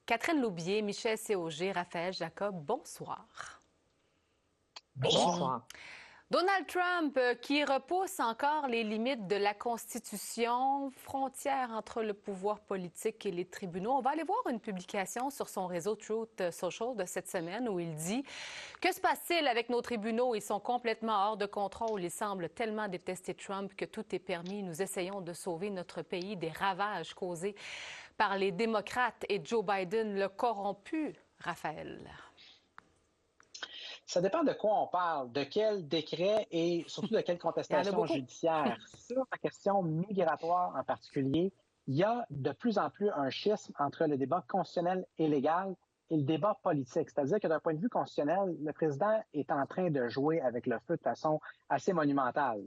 Catherine Loubier, Michel Séauger, Raphaël Jacob, bonsoir. Bonsoir. Donald Trump qui repousse encore les limites de la Constitution, frontière entre le pouvoir politique et les tribunaux. On va aller voir une publication sur son réseau Truth Social de cette semaine où il dit « Que se passe-t-il avec nos tribunaux? Ils sont complètement hors de contrôle. Ils semblent tellement détester Trump que tout est permis. Nous essayons de sauver notre pays des ravages causés par les démocrates et Joe Biden, le corrompu. » Raphaël. Ça dépend de quoi on parle, de quel décret et surtout de quelle contestation judiciaire. Sur la question migratoire en particulier, il y a de plus en plus un schisme entre le débat constitutionnel et légal et le débat politique. C'est-à-dire que d'un point de vue constitutionnel, le président est en train de jouer avec le feu de façon assez monumentale.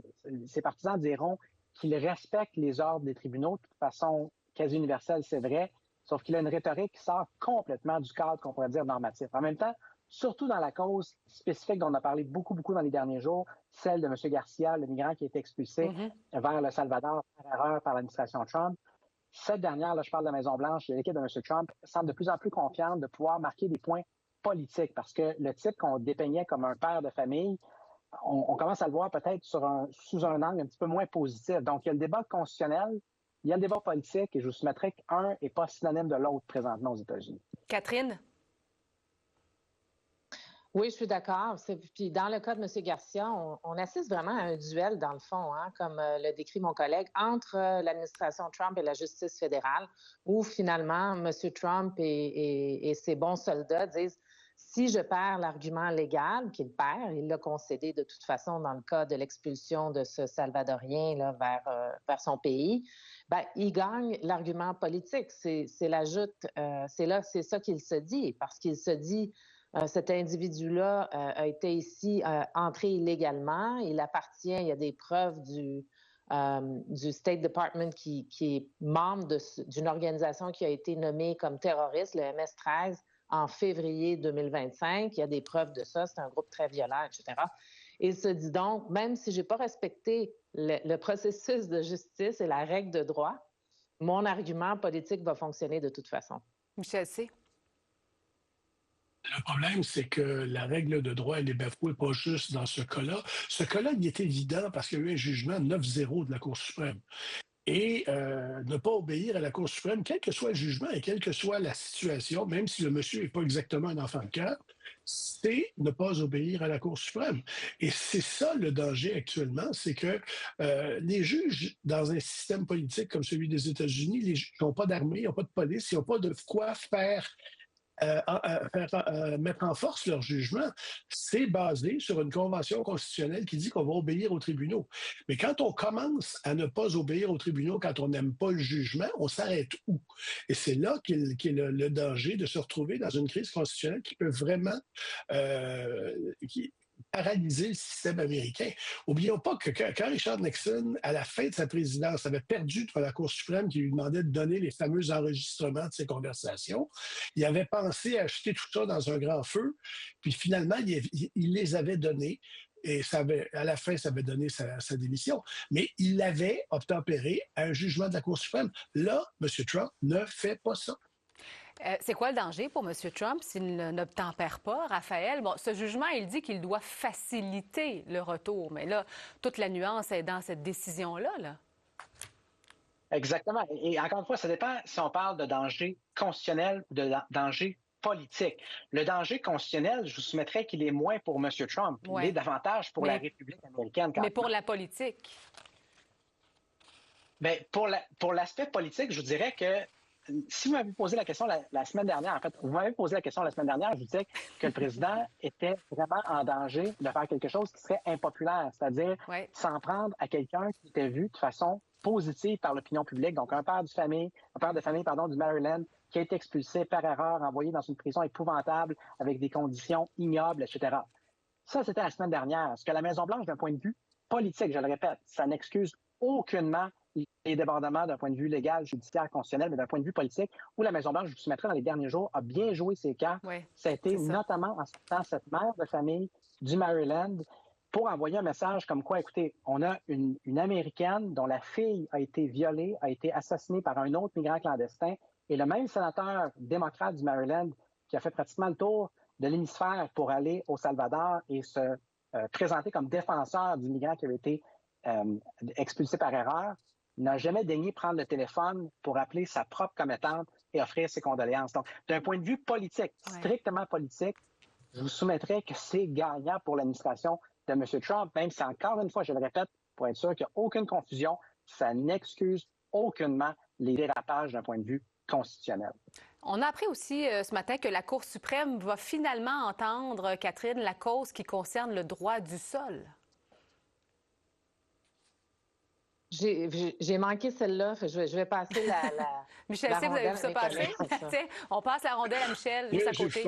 Ses partisans diront qu'il respecte les ordres des tribunaux de façon quasi universelle, c'est vrai, sauf qu'il a une rhétorique qui sort complètement du cadre qu'on pourrait dire normatif. En même temps, surtout dans la cause spécifique dont on a parlé beaucoup dans les derniers jours, celle de M. Garcia, le migrant qui a été expulsé vers le Salvador par erreur par l'administration Trump. Cette dernière, là, je parle de la Maison-Blanche, l'équipe de M. Trump semble de plus en plus confiante de pouvoir marquer des points politiques parce que le type qu'on dépeignait comme un père de famille, on commence à le voir peut-être sous un angle un petit peu moins positif. Donc, il y a le débat constitutionnel, il y a le débat politique et je vous soumettrai qu'un n'est pas synonyme de l'autre présentement aux États-Unis. Catherine? Oui, je suis d'accord. Puis dans le cas de M. Garcia, on assiste vraiment à un duel, dans le fond, comme le décrit mon collègue, entre l'administration Trump et la justice fédérale, où finalement, M. Trump et ses bons soldats disent si je perds l'argument légal qu'il perd, il l'a concédé de toute façon dans le cas de l'expulsion de ce Salvadorien là, vers son pays, ben, il gagne l'argument politique. C'est ça qu'il se dit, parce qu'il se dit cet individu-là a été ici entré illégalement. Il appartient, il y a des preuves du State Department qui est membre d'une organisation qui a été nommée comme terroriste, le MS-13, en février 2025. Il y a des preuves de ça. C'est un groupe très violent, etc. Et il se dit donc, même si je n'ai pas respecté le processus de justice et la règle de droit, mon argument politique va fonctionner de toute façon. Michel C. Le problème, c'est que la règle de droit, elle est bafouée pas juste dans ce cas-là. Ce cas-là, il est évident parce qu'il y a eu un jugement 9-0 de la Cour suprême. Et ne pas obéir à la Cour suprême, quel que soit le jugement et quelle que soit la situation, même si le monsieur n'est pas exactement un enfant de cœur, c'est ne pas obéir à la Cour suprême. Et c'est ça le danger actuellement, c'est que les juges, dans un système politique comme celui des États-Unis, les juges n'ont pas d'armée, ils n'ont pas de police, ils n'ont pas de quoi faire mettre en force leur jugement, c'est basé sur une convention constitutionnelle qui dit qu'on va obéir aux tribunaux. Mais quand on commence à ne pas obéir aux tribunaux, quand on n'aime pas le jugement, on s'arrête où? Et c'est là qu'est le danger de se retrouver dans une crise constitutionnelle qui peut vraiment paralyser le système américain. Oublions pas que quand Richard Nixon, à la fin de sa présidence, avait perdu devant la Cour suprême qui lui demandait de donner les fameux enregistrements de ses conversations, il avait pensé acheter tout ça dans un grand feu, puis finalement, il les avait donnés. Et à la fin, ça avait donné sa démission. Mais il avait obtempéré à un jugement de la Cour suprême. Là, M. Trump ne fait pas ça. C'est quoi le danger pour M. Trump s'il n'obtempère pas, Raphaël? Bon, ce jugement, il dit qu'il doit faciliter le retour, mais là, toute la nuance est dans cette décision-là, là. Exactement. Et encore une fois, ça dépend si on parle de danger constitutionnel ou de danger politique. Le danger constitutionnel, je vous soumettrais qu'il est moins pour M. Trump. Ouais. Il est davantage pour la République américaine. Mais pour la politique? Bien, pour l'aspect politique, je vous dirais que si vous m'avez posé la question la semaine dernière, en fait, vous m'avez posé la question la semaine dernière, je vous disais que le président était vraiment en danger de faire quelque chose qui serait impopulaire, c'est-à-dire s'en prendre à quelqu'un qui était vu de façon positive par l'opinion publique, donc un père de famille, du Maryland, qui a été expulsé par erreur, envoyé dans une prison épouvantable avec des conditions ignobles, etc. Ça, c'était la semaine dernière. Ce que la Maison-Blanche, d'un point de vue politique, je le répète, ça n'excuse aucunement les débordements d'un point de vue légal, judiciaire, constitutionnel, mais d'un point de vue politique, où la Maison-Blanche, je vous soumettrai dans les derniers jours, a bien joué ses cartes. Ça a été notamment en citant cette mère de famille du Maryland pour envoyer un message comme quoi, écoutez, on a une Américaine dont la fille a été violée, a été assassinée par un autre migrant clandestin. Et le même sénateur démocrate du Maryland qui a fait pratiquement le tour de l'hémisphère pour aller au Salvador et se présenter comme défenseur du migrant qui avait été expulsé par erreur, n'a jamais daigné prendre le téléphone pour appeler sa propre commettante et offrir ses condoléances. Donc, d'un point de vue politique, strictement politique, je vous soumettrais que c'est gagnant pour l'administration de M. Trump, même si, encore une fois, je le répète, pour être sûr qu'il n'y a aucune confusion, ça n'excuse aucunement les dérapages d'un point de vue constitutionnel. On a appris aussi ce matin que la Cour suprême va finalement entendre, Catherine, la cause qui concerne le droit du sol. J'ai manqué celle-là. Je vais passer la Michel, la vous avez vu ça rondelle passer? On passe la rondelle à Michel, juste à côté.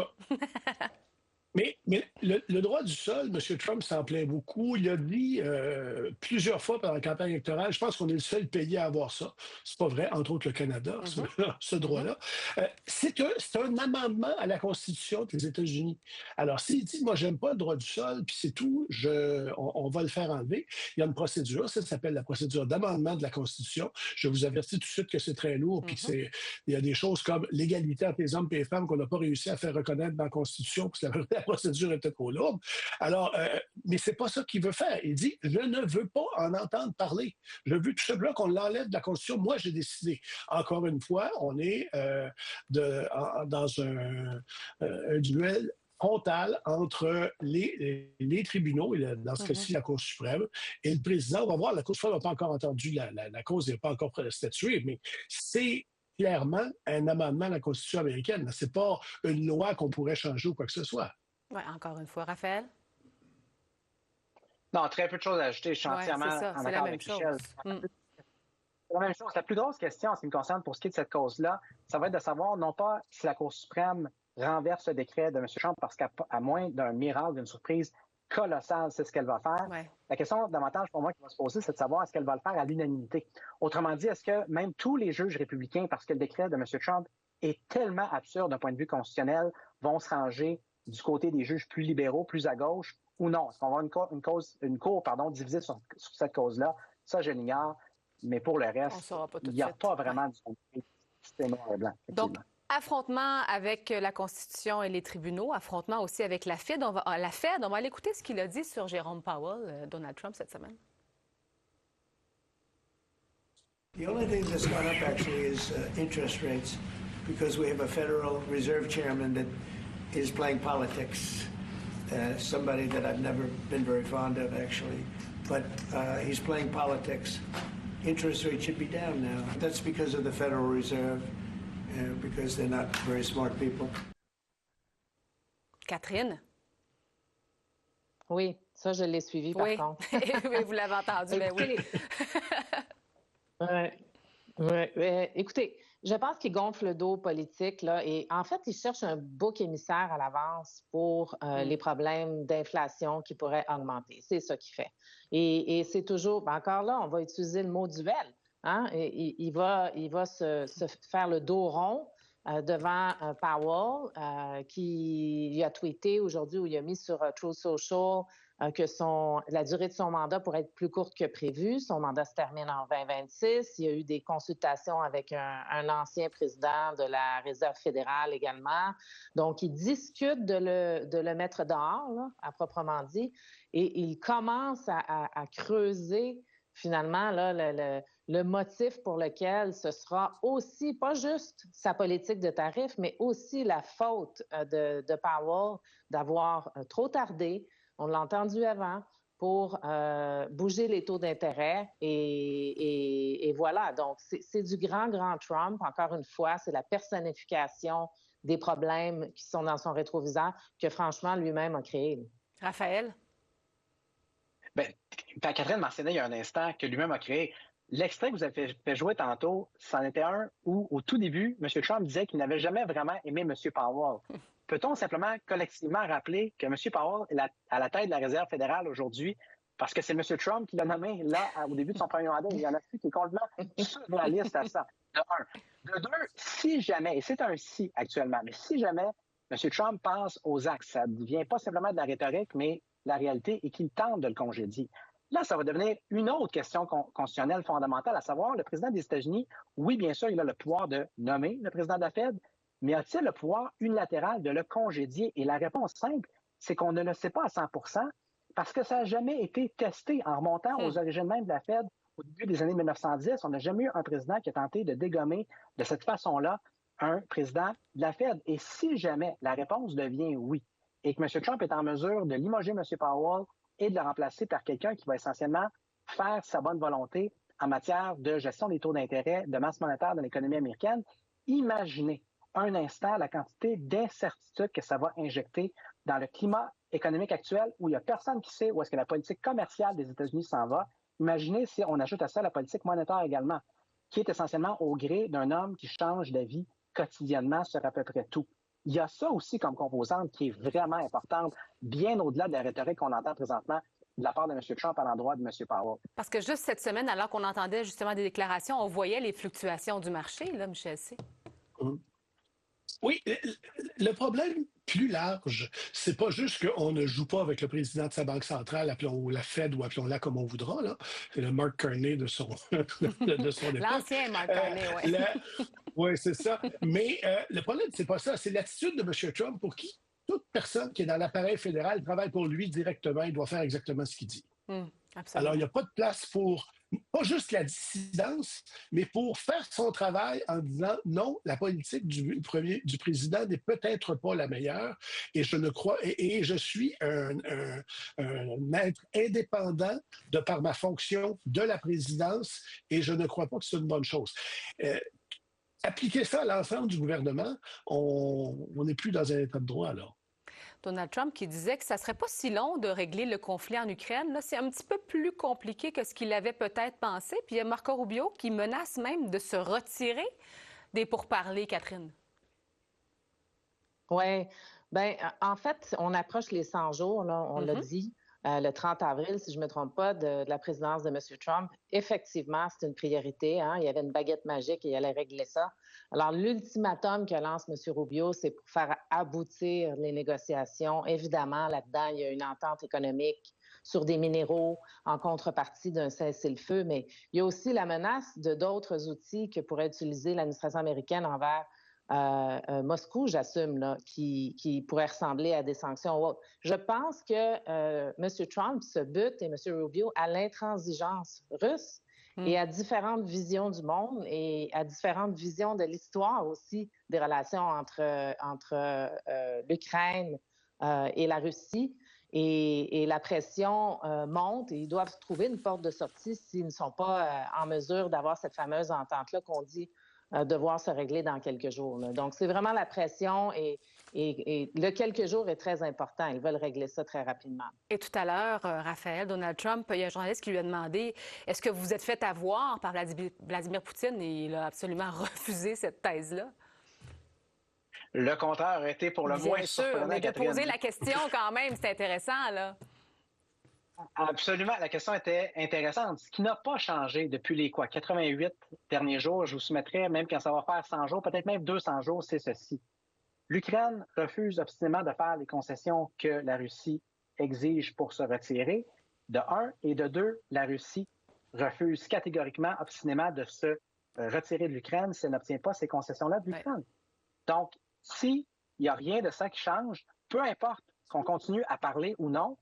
Mais le droit du sol, M. Trump s'en plaint beaucoup. Il a dit plusieurs fois pendant la campagne électorale, je pense qu'on est le seul pays à avoir ça. C'est pas vrai, entre autres le Canada, ce droit-là. C'est un amendement à la Constitution des États-Unis. Alors, s'il dit, moi, j'aime pas le droit du sol, puis c'est tout, on va le faire enlever, il y a une procédure, ça s'appelle la procédure d'amendement de la Constitution. Je vous avertis tout de suite que c'est très lourd, puis il y a des choses comme l'égalité entre les hommes et les femmes qu'on n'a pas réussi à faire reconnaître dans la Constitution, parce que la procédure était trop lourde. Alors, mais c'est pas ça qu'il veut faire. Il dit, je ne veux pas en entendre parler. Je veux tout simplement qu'on l'enlève de la Constitution. Moi, j'ai décidé. Encore une fois, on est dans un duel frontal entre les tribunaux, et dans ce cas-ci, la Cour suprême, et le président. On va voir, la Cour suprême n'a pas encore entendu la cause, n'est pas encore statuée, mais c'est clairement un amendement à la Constitution américaine. Ce n'est pas une loi qu'on pourrait changer ou quoi que ce soit. Oui, encore une fois, Raphaël? Non, très peu de choses à ajouter. Je suis entièrement en accord avec Michel. C'est la même chose. La plus grosse question en ce qui me concerne pour ce qui est de cette cause-là, ça va être de savoir non pas si la Cour suprême renverse le décret de M. Trump parce qu'à moins d'un miracle, d'une surprise colossale, c'est ce qu'elle va faire. Ouais. La question davantage pour moi qui va se poser, c'est de savoir est-ce qu'elle va le faire à l'unanimité. Autrement dit, est-ce que même tous les juges républicains, parce que le décret de M. Trump est tellement absurde d'un point de vue constitutionnel, vont se ranger du côté des juges plus libéraux, plus à gauche, ou non? Est-ce qu'on va avoir une cour divisée sur cette cause-là? Ça, je l'ignore. Mais pour le reste, il n'y a pas vraiment de système noir et blanc. Donc, affrontement avec la Constitution et les tribunaux, affrontement aussi avec la Fed. On va aller écouter ce qu'il a dit sur Jérôme Powell, Donald Trump, cette semaine. The only thing that's gone up actually is interest rates, because we have a Federal Reserve Chairman that is playing politics. Somebody that I've never been very fond of, actually. But he's playing politics. Interest rates should be down now. That's because of the Federal Reserve, because they're not very smart people. Catherine? Oui, ça, je l'ai suivi, par contre. Oui, vous l'avez entendu, mais oui. Écoutez, je pense qu'il gonfle le dos politique, là, et en fait, il cherche un bouc émissaire à l'avance pour les problèmes d'inflation qui pourraient augmenter. C'est ça qu'il fait. Et c'est toujours, encore là, on va utiliser le mot duel. Hein? Il va se faire le dos rond devant Powell, qui a tweeté aujourd'hui, ou il a mis sur Truth Social que la durée de son mandat pourrait être plus courte que prévu. Son mandat se termine en 2026. Il y a eu des consultations avec un ancien président de la Réserve fédérale également. Donc, il discute de le mettre dehors, là, à proprement dit, et il commence à creuser finalement là, le motif pour lequel ce sera aussi, pas juste sa politique de tarifs, mais aussi la faute de Powell d'avoir trop tardé, on l'a entendu avant, pour bouger les taux d'intérêt. Et voilà, donc c'est du grand Trump. Encore une fois, c'est la personnification des problèmes qui sont dans son rétroviseur que franchement lui-même a créé. Raphaël? Bien, Catherine mentionnait il y a un instant que lui-même a créé. L'extrait que vous avez fait jouer tantôt, c'en était un où, au tout début, M. Trump disait qu'il n'avait jamais vraiment aimé M. Powell. Peut-on simplement collectivement rappeler que M. Powell est à la tête de la Réserve fédérale aujourd'hui parce que c'est M. Trump qui l'a nommé là au début de son premier mandat? Il y en a plus qui est complètement surréaliste à ça. De un. De deux, si jamais, et c'est un si actuellement, mais si jamais M. Trump pense aux actes, ça ne devient pas simplement de la rhétorique, mais la réalité, et qu'il tente de le congédier. Là, ça va devenir une autre question constitutionnelle fondamentale, à savoir, le président des États-Unis, oui, bien sûr, il a le pouvoir de nommer le président de la Fed, mais a-t-il le pouvoir unilatéral de le congédier? Et la réponse simple, c'est qu'on ne le sait pas à 100 parce que ça n'a jamais été testé en remontant aux origines même de la Fed au début des années 1910. On n'a jamais eu un président qui a tenté de dégommer de cette façon-là un président de la Fed. Et si jamais la réponse devient oui, et que M. Trump est en mesure de limoger M. Powell et de le remplacer par quelqu'un qui va essentiellement faire sa bonne volonté en matière de gestion des taux d'intérêt, de masse monétaire dans l'économie américaine, imaginez un instant la quantité d'incertitude que ça va injecter dans le climat économique actuel où il n'y a personne qui sait où est-ce que la politique commerciale des États-Unis s'en va. Imaginez si on ajoute à ça la politique monétaire également, qui est essentiellement au gré d'un homme qui change d'avis quotidiennement sur à peu près tout. Il y a ça aussi comme composante qui est vraiment importante, bien au-delà de la rhétorique qu'on entend présentement de la part de M. Trump à l'endroit de M. Powell. Parce que juste cette semaine, alors qu'on entendait justement des déclarations, on voyait les fluctuations du marché, là, Michel C. Oui, le problème plus large, c'est pas juste qu'on ne joue pas avec le président de sa banque centrale, appelons la Fed ou appelons-la comme on voudra, là. C'est le Mark Carney de son époque. L'ancien Mark Carney, oui. Oui, c'est ça. Mais le problème, c'est pas ça. C'est l'attitude de M. Trump pour qui toute personne qui est dans l'appareil fédéral travaille pour lui directement. Il doit faire exactement ce qu'il dit. Alors, il n'y a pas de place pour, pas juste la dissidence, mais pour faire son travail en disant non, la politique du président n'est peut-être pas la meilleure et je ne crois, et je suis un être indépendant de par ma fonction de la présidence et je ne crois pas que c'est une bonne chose. Appliquer ça à l'ensemble du gouvernement, on n'est plus dans un état de droit, là. Donald Trump qui disait que ça ne serait pas si long de régler le conflit en Ukraine. Là, c'est un petit peu plus compliqué que ce qu'il avait peut-être pensé. Puis il y a Marco Rubio qui menace même de se retirer des pourparlers, Catherine. Oui. Bien, en fait, on approche les 100 jours, là, on l'a dit. Le 30 avril, si je ne me trompe pas, de la présidence de M. Trump. Effectivement, c'est une priorité. Hein? Il y avait une baguette magique et il allait régler ça. Alors, l'ultimatum que lance M. Rubio, c'est pour faire aboutir les négociations. Évidemment, là-dedans, il y a une entente économique sur des minéraux en contrepartie d'un cessez-le-feu, mais il y a aussi la menace de d'autres outils que pourrait utiliser l'administration américaine envers Moscou, j'assume, là, qui pourrait ressembler à des sanctions. Je pense que M. Trump se bute, et M. Rubio, à l'intransigeance russe et à différentes visions du monde et à différentes visions de l'histoire aussi des relations entre l'Ukraine et la Russie. Et la pression monte et ils doivent trouver une porte de sortie s'ils ne sont pas en mesure d'avoir cette fameuse entente-là qu'on dit devoir se régler dans quelques jours. Là. Donc, c'est vraiment la pression et le quelques jours est très important. Ils veulent régler ça très rapidement. Et tout à l'heure, Raphaël, Donald Trump, il y a un journaliste qui lui a demandé « Est-ce que vous vous êtes fait avoir par Vladimir Poutine? » Et il a absolument refusé cette thèse-là. Le contraire a été pour le moins surprenant. Mais de poser la question quand même, c'est intéressant, là. Absolument. La question était intéressante. Ce qui n'a pas changé depuis les 88 derniers jours, je vous soumettrai, même quand ça va faire 100 jours, peut-être même 200 jours, c'est ceci. L'Ukraine refuse obstinément de faire les concessions que la Russie exige pour se retirer, de un, et de deux, la Russie refuse catégoriquement, obstinément de se retirer de l'Ukraine si elle n'obtient pas ces concessions-là de l'Ukraine. Donc, s'il n'y a rien de ça qui change, peu importe qu'on continue à parler ou non,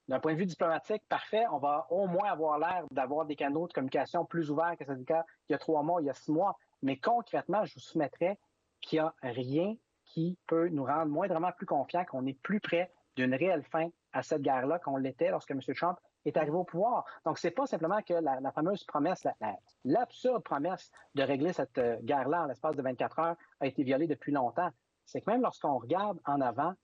d'un point de vue diplomatique, parfait, on va au moins avoir l'air d'avoir des canaux de communication plus ouverts que ça dit il y a 3 mois, il y a 6 mois. Mais concrètement, je vous soumettrais qu'il n'y a rien qui peut nous rendre moindrement plus confiants qu'on est plus près d'une réelle fin à cette guerre-là qu'on l'était lorsque M. Trump est arrivé au pouvoir. Donc, c'est pas simplement que la fameuse promesse, l'absurde promesse de régler cette guerre-là en l'espace de 24 heures a été violée depuis longtemps. C'est que même lorsqu'on regarde en avant,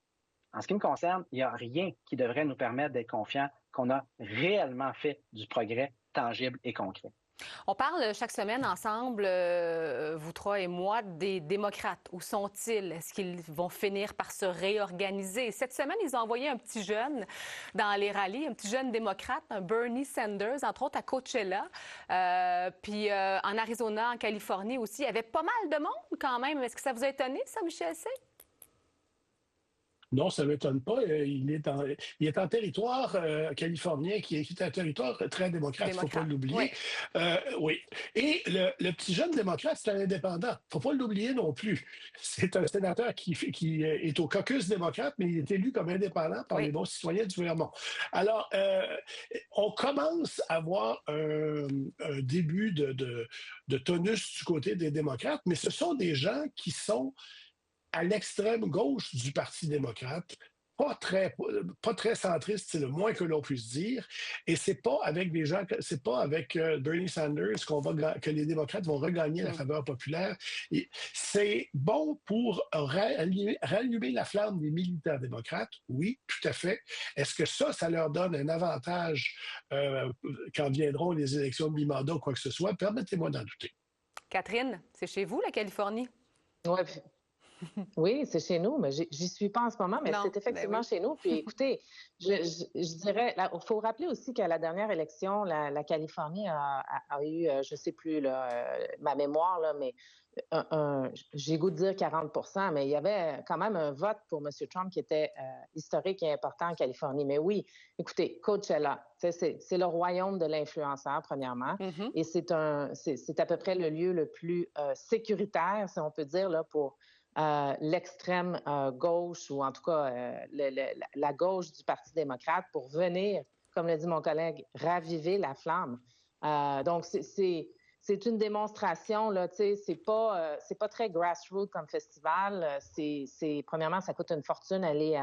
en ce qui me concerne, il n'y a rien qui devrait nous permettre d'être confiants qu'on a réellement fait du progrès tangible et concret. On parle chaque semaine ensemble, vous trois et moi, des démocrates. Où sont-ils? Est-ce qu'ils vont finir par se réorganiser? Cette semaine, ils ont envoyé un petit jeune dans les rallyes, un petit jeune démocrate, un Bernie Sanders, entre autres à Coachella. Puis en Arizona, en Californie aussi, il y avait pas mal de monde quand même. Est-ce que ça vous a étonné, ça, Michel C? Non, ça ne m'étonne pas. Il est en territoire californien qui est un territoire très démocrate, il ne faut pas l'oublier. Oui. Oui. Et le petit jeune démocrate, c'est un indépendant. Il ne faut pas l'oublier non plus. C'est un sénateur qui est au caucus démocrate, mais il est élu comme indépendant par les bons citoyens du Vermont. Alors, on commence à voir un début de tonus du côté des démocrates, mais ce sont des gens qui sont à l'extrême gauche du Parti démocrate, pas très centriste, c'est le moins que l'on puisse dire. Et c'est pas avec des gens, c'est pas avec Bernie Sanders que les démocrates vont regagner la faveur populaire. Et c'est bon pour rallumer la flamme des militants démocrates, oui, tout à fait. Est-ce que ça leur donne un avantage quand viendront les élections de mi-mandat ou quoi que ce soit? Permettez-moi d'en douter. Catherine, c'est chez vous, la Californie? Oui. Oui, c'est chez nous, mais j'y suis pas en ce moment, mais c'est effectivement chez nous. Puis écoutez, je dirais, il faut rappeler aussi qu'à la dernière élection, la Californie a eu, je ne sais plus ma mémoire, là, mais j'ai goût de dire 40 %, mais il y avait quand même un vote pour M. Trump qui était historique et important en Californie. Mais oui, écoutez, Coachella, c'est le royaume de l'influenceur, premièrement, et c'est à peu près le lieu le plus sécuritaire, si on peut dire, là, pour l'extrême gauche, ou en tout cas la gauche du Parti démocrate, pour venir, comme l'a dit mon collègue, raviver la flamme. Donc, c'est une démonstration, là, tu sais, c'est pas très grassroots comme festival. Premièrement, ça coûte une fortune aller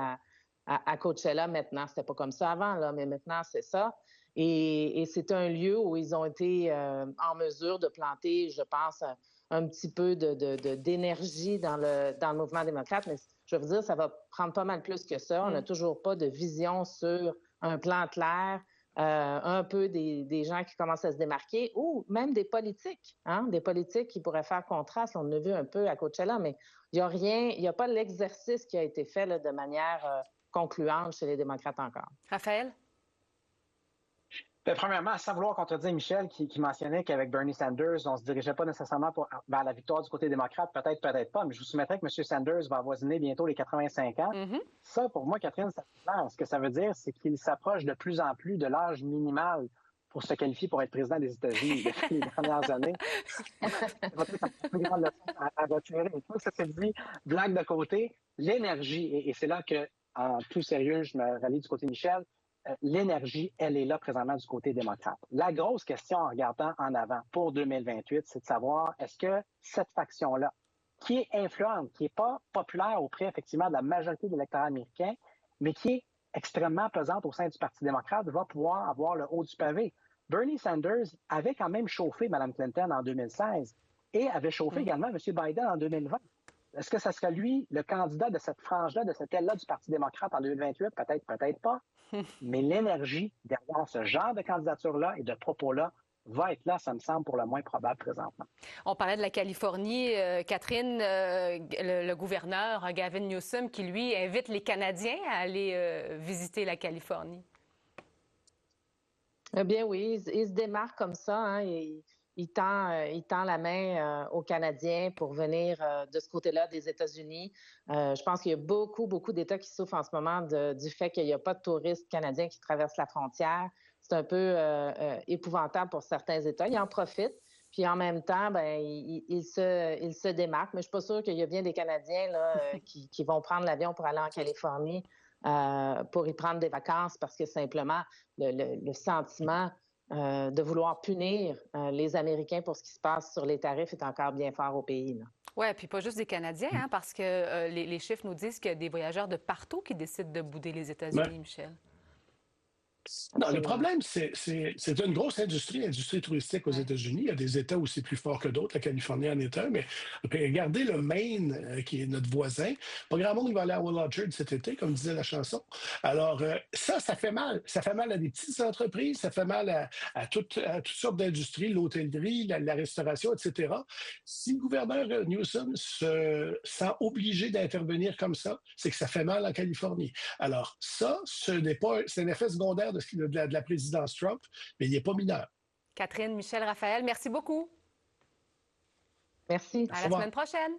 à Coachella maintenant. C'était pas comme ça avant, là, mais maintenant, c'est ça. Et c'est un lieu où ils ont été en mesure de planter, je pense, un petit peu d'énergie dans le mouvement démocrate. Mais je veux vous dire, ça va prendre pas mal plus que ça. On n'a toujours pas de vision sur un plan clair, un peu des gens qui commencent à se démarquer, ou même des politiques, des politiques qui pourraient faire contraste. On a vu un peu à Coachella, mais il n'y a pas l'exercice qui a été fait là, de manière concluante chez les démocrates encore. Raphaël? Bien, premièrement, sans vouloir contredire Michel qui mentionnait qu'avec Bernie Sanders, on ne se dirigeait pas nécessairement vers la victoire du côté démocrate, peut-être pas, mais je vous soumettrais que M. Sanders va avoisiner bientôt les 85 ans. Ça, pour moi, Catherine, ce que ça veut dire, c'est qu'il s'approche de plus en plus de l'âge minimal pour se qualifier pour être président des États-Unis depuis les dernières années. C'est une plus grande leçon à retirer. Tout ça, c'est dit, blague de côté, l'énergie, et c'est là que, en tout sérieux, je me rallie du côté de Michel, l'énergie, elle est là présentement du côté démocrate. La grosse question en regardant en avant pour 2028, c'est de savoir est-ce que cette faction-là, qui est influente, qui n'est pas populaire auprès effectivement de la majorité de l'électorat américain, mais qui est extrêmement pesante au sein du Parti démocrate, va pouvoir avoir le haut du pavé. Bernie Sanders avait quand même chauffé Mme Clinton en 2016 et avait chauffé également M. Biden en 2020. Est-ce que ça serait lui, le candidat de cette frange-là, de cette aile-là du Parti démocrate en 2028? Peut-être, peut-être pas. Mais l'énergie derrière ce genre de candidature-là et de propos-là va être là, ça me semble, pour le moins probable présentement. On parlait de la Californie. Catherine, le gouverneur Gavin Newsom, qui, lui, invite les Canadiens à aller visiter la Californie. Eh bien oui, il se démarque comme ça. Il tend la main aux Canadiens pour venir de ce côté-là des États-Unis. Je pense qu'il y a beaucoup d'États qui souffrent en ce moment du fait qu'il n'y a pas de touristes canadiens qui traversent la frontière. C'est un peu épouvantable pour certains États. Ils en profitent. Puis en même temps, il se démarque. Mais je ne suis pas sûre qu'il y a bien des Canadiens là, qui vont prendre l'avion pour aller en Californie pour y prendre des vacances parce que simplement le sentiment de vouloir punir les Américains pour ce qui se passe sur les tarifs est encore bien fort au pays. Oui, puis pas juste des Canadiens, parce que les chiffres nous disent qu'il y a des voyageurs de partout qui décident de bouder les États-Unis, Michel. Non, le problème, c'est une grosse industrie touristique aux États-Unis. Il y a des États où c'est plus fort que d'autres. La Californie en est un, mais regardez le Maine, qui est notre voisin. Pas grand monde qui va aller à Will Orchard cet été, comme disait la chanson. Alors, ça fait mal. Ça fait mal à des petites entreprises, ça fait mal à toutes sortes d'industries, l'hôtellerie, la restauration, etc. Si le gouverneur Newsom se sent obligé d'intervenir comme ça, c'est que ça fait mal en Californie. Alors, ça, c'est un effet secondaire de la présidence Trump, mais il n'est pas mineur. Catherine, Michel, Raphaël, merci beaucoup. Merci. À la semaine prochaine.